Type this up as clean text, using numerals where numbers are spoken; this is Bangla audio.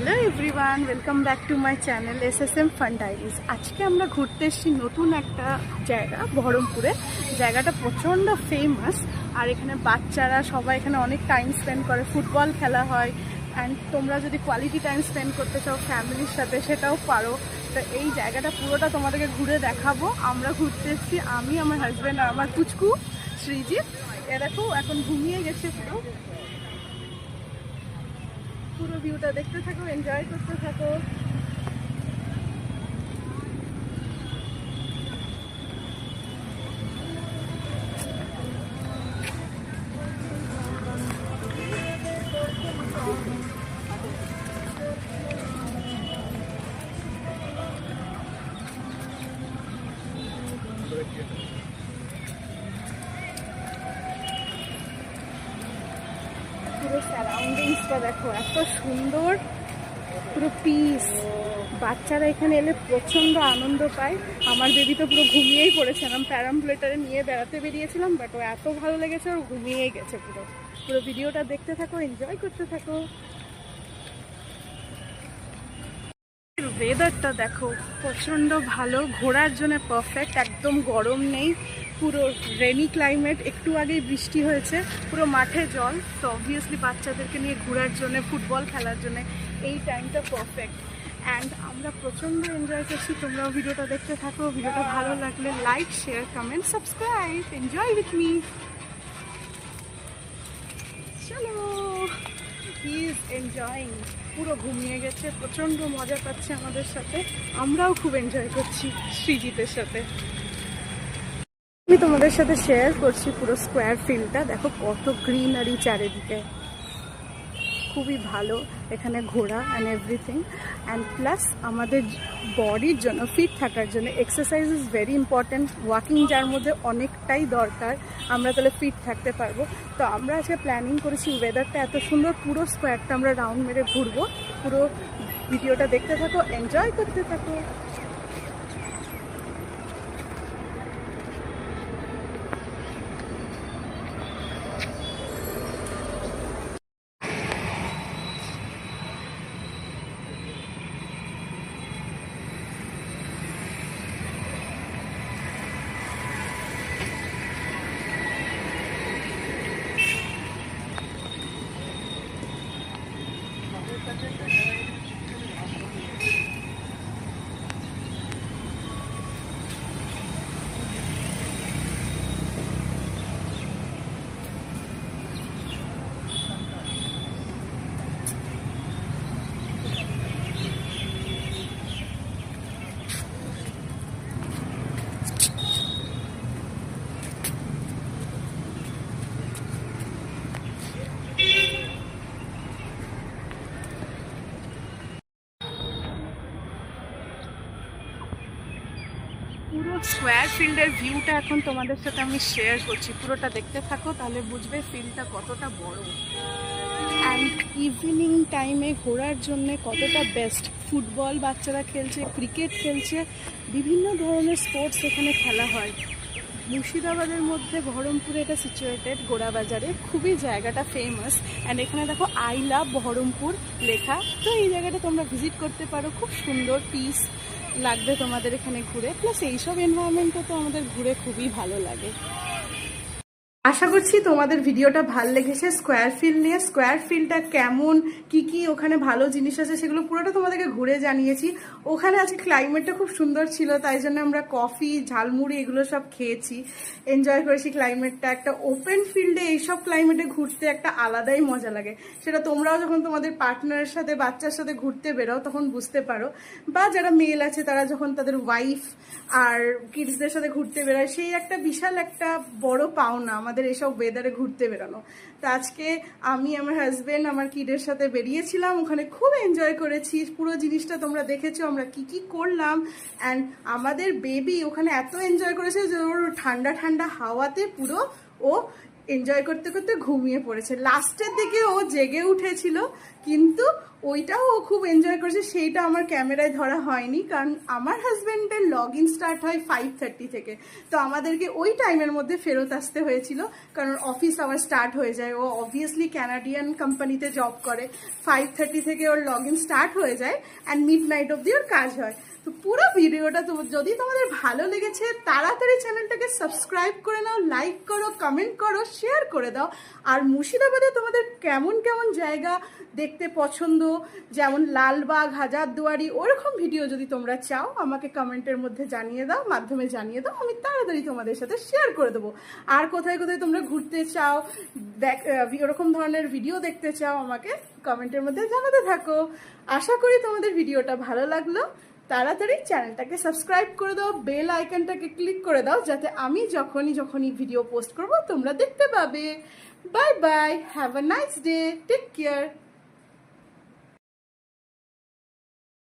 Hello everyone, welcome back to my channel SSM fun diaries. আজকে আমরা ঘুরতে এসেছি নতুন একটা জায়গা বহরমপুরে। জায়গাটা প্রচণ্ড ফেমাস, আর এখানে বাচ্চারা সবাই এখানে অনেক টাইম স্পেন্ড করে, ফুটবল খেলা হয়। অ্যান্ড তোমরা যদি কোয়ালিটি টাইম স্পেন্ড করতে চাও ফ্যামিলির সাথে সেটাও পারো। তো এই জায়গাটা পুরোটা তোমাদেরকে ঘুরে দেখাবো। আমরা ঘুরতে এসেছি, আমি, আমার হাজব্যান্ড আর আমার পুচকু শ্রীজিৎ। এ দেখো এখন ঘুমিয়ে গেছে পুরো। পুরো ভিউটা দেখতে থাকো, এনজয় করতে থাকো। পুরো সারাউন্ডিংসটা দেখো, এত সুন্দর, পুরো পিস। বাচ্চারা এখানে এলে প্রচণ্ড আনন্দ পায়। আমার বেবি তো পুরো ঘুমিয়েই পড়েছিলাম, প্যারাম্পলেটারে নিয়ে বেড়াতে বেরিয়েছিলাম, বাট ও এত ভালো লেগেছে ওর ঘুমিয়েই গেছে পুরো। পুরো ভিডিওটা দেখতে থাকো, এনজয় করতে থাকো। ওয়েদারটা দেখো, প্রচণ্ড ভালো, ঘোরার জন্য পারফেক্ট, একদম গরম নেই, পুরো রেনি ক্লাইমেট। একটু আগেই বৃষ্টি হয়েছে, পুরো মাঠে জল। তো অবভিয়াসলি বাচ্চাদেরকে নিয়ে ঘোরার জন্য, ফুটবল খেলার জন্য এই টাইমটা পারফেক্ট। অ্যান্ড আমরা প্রচণ্ড এনজয় করছি। তোমরাও ভিডিওটা দেখতে থাকো। ভিডিওটা ভালো লাগলে like, share, comment, subscribe. Enjoy with me. চলো, হি ইজ এনজয়িং, পুরো ঘুমিয়ে গেছে, প্রচণ্ড মজা পাচ্ছে আমাদের সাথে। আমরাও খুব এনজয় করছি সৃজিতের সাথে। আমি তোমাদের সাথে শেয়ার করছি পুরো স্কোয়ার ফিল্ডটা। দেখো কত গ্রিনারি চারিদিকে, খুবই ভালো এখানে ঘোরা অ্যান্ড এভরিথিং। অ্যান্ড প্লাস আমাদের বডির জন্য, ফিট থাকার জন্য exercise is very important. Walking যার মধ্যে অনেকটাই দরকার, আমরা তাহলে ফিট থাকতে পারবো। তো আমরা আজকে প্ল্যানিং করেছি, ওয়েদারটা এত সুন্দর, পুরো স্কোয়ারটা আমরা রাউন্ড মেরে ঘুরবো। পুরো ভিডিওটা দেখতে থাকো, এনজয় করতে থাকো। পুরো স্কোয়ার ফিল্ডের ভিউটা এখন তোমাদের সাথে আমি শেয়ার করছি। পুরোটা দেখতে থাকো, তাহলে বুঝবে ফিল্ডটা কতটা বড়। অ্যান্ড ইভিনিং টাইমে ঘোরার জন্য কতটা বেস্ট। ফুটবল বাচ্চারা খেলছে, ক্রিকেট খেলছে, বিভিন্ন ধরনের স্পোর্টস এখানে খেলা হয়। মুর্শিদাবাদের মধ্যে বহরমপুরে এটা সিচুয়েটেড, গোড়াবাজারে, খুবই জায়গাটা ফেমাস। অ্যান্ড এখানে দেখো আই লাভ বহরমপুর লেখা। তো এই জায়গাটা তোমরা ভিজিট করতে পারো, খুব সুন্দর, পিস লাগবে তোমাদের এখানে ঘুরে। প্লাস এইসব এনভায়রনমেন্টও তো আমাদের ঘুরে খুবই ভালো লাগে। আশা করছি তোমাদের ভিডিওটা ভালো লেগেছে স্কোয়ার ফিল্ড নিয়ে। স্কোয়ার ফিল্ডটা কেমন, কি কি ওখানে ভালো জিনিস আছে সেগুলো পুরোটা তোমাদেরকে ঘুরে জানিয়েছি। ওখানে আজকে ক্লাইমেটটা খুব সুন্দর ছিল, তাই জন্য আমরা কফি, ঝালমুড়ি এগুলো সব খেয়েছি, এনজয় করেছি ক্লাইমেটটা। একটা ওপেন ফিল্ডে এইসব ক্লাইমেটে ঘুরতে একটা আলাদাই মজা লাগে। সেটা তোমরাও যখন তোমাদের পার্টনারের সাথে, বাচ্চার সাথে ঘুরতে বেরোও তখন বুঝতে পারো, বা যারা মেল আছে তারা যখন তাদের ওয়াইফ আর কিডসদের সাথে ঘুরতে বেরোয়, সেই একটা বিশাল একটা বড় পাওনা আমাদের এসব ওয়েদারে ঘুরতে বেরোনো। তো আজকে আমি, আমার হাজবেন্ড, আমার কিডের সাথে বেরিয়েছিলাম, ওখানে খুব এনজয় করেছি। পুরো জিনিসটা তোমরা দেখেছো আমরা কি কি করলাম। অ্যান্ড আমাদের বেবি ওখানে এত এনজয় করেছে যে ওর ঠান্ডা ঠান্ডা হাওয়াতে পুরো ও এনজয় করতে করতে ঘুমিয়ে পড়েছে। লাস্টের দিকে ও জেগে উঠেছিল, কিন্তু ওইটাও ও খুব এনজয় করেছে, সেইটা আমার ক্যামেরায় ধরা হয়নি, কারণ আমার হাজব্যান্ডের লগ ইন স্টার্ট হয় 5:30 থেকে। তো আমাদেরকে ওই টাইমের মধ্যে ফেরত আসতে হয়েছিল, কারণ অফিস আবার স্টার্ট হয়ে যায়। ও অবভিয়াসলি ক্যানাডিয়ান কোম্পানিতে জব করে, 5:30 থেকে ওর লগ ইন স্টার্ট হয়ে যায় অ্যান্ড মিডনাইট অবধি ওর কাজ হয়। তো পুরো ভিডিওটা যদি তোমাদের ভালো লেগেছে তাড়াতাড়ি চ্যানেলটাকে সাবস্ক্রাইব করে নাও, লাইক করো, কমেন্ট করো, শেয়ার করে দাও। আর মুর্শিদাবাদে তোমাদের কেমন কেমন জায়গা দেখতে পছন্দ, যেমন লালবাগ, হাজারদুয়ারি, ওরকম ভিডিও যদি তোমরা চাও আমাকে কমেন্টের মধ্যে জানিয়ে দাও, মাধ্যমে জানিয়ে দাও, আমি তাড়াতাড়ি তোমাদের সাথে শেয়ার করে দেবো। আর কোথায় কোথায় তোমরা ঘুরতে চাও, ওরকম ধরনের ভিডিও দেখতে চাও, আমাকে কমেন্টের মধ্যে জানাতে থাকো। আশা করি তোমাদের ভিডিওটা ভালো লাগলো। তাড়াতাড়ি চ্যানেলটাকে সাবস্ক্রাইব করে দাও, বেল আইকনটাকে ক্লিক করে দাও, যাতে আমি যখনই ভিডিও পোস্ট করব তোমরা দেখতে পাবে। Bye bye, have a nice day, take care.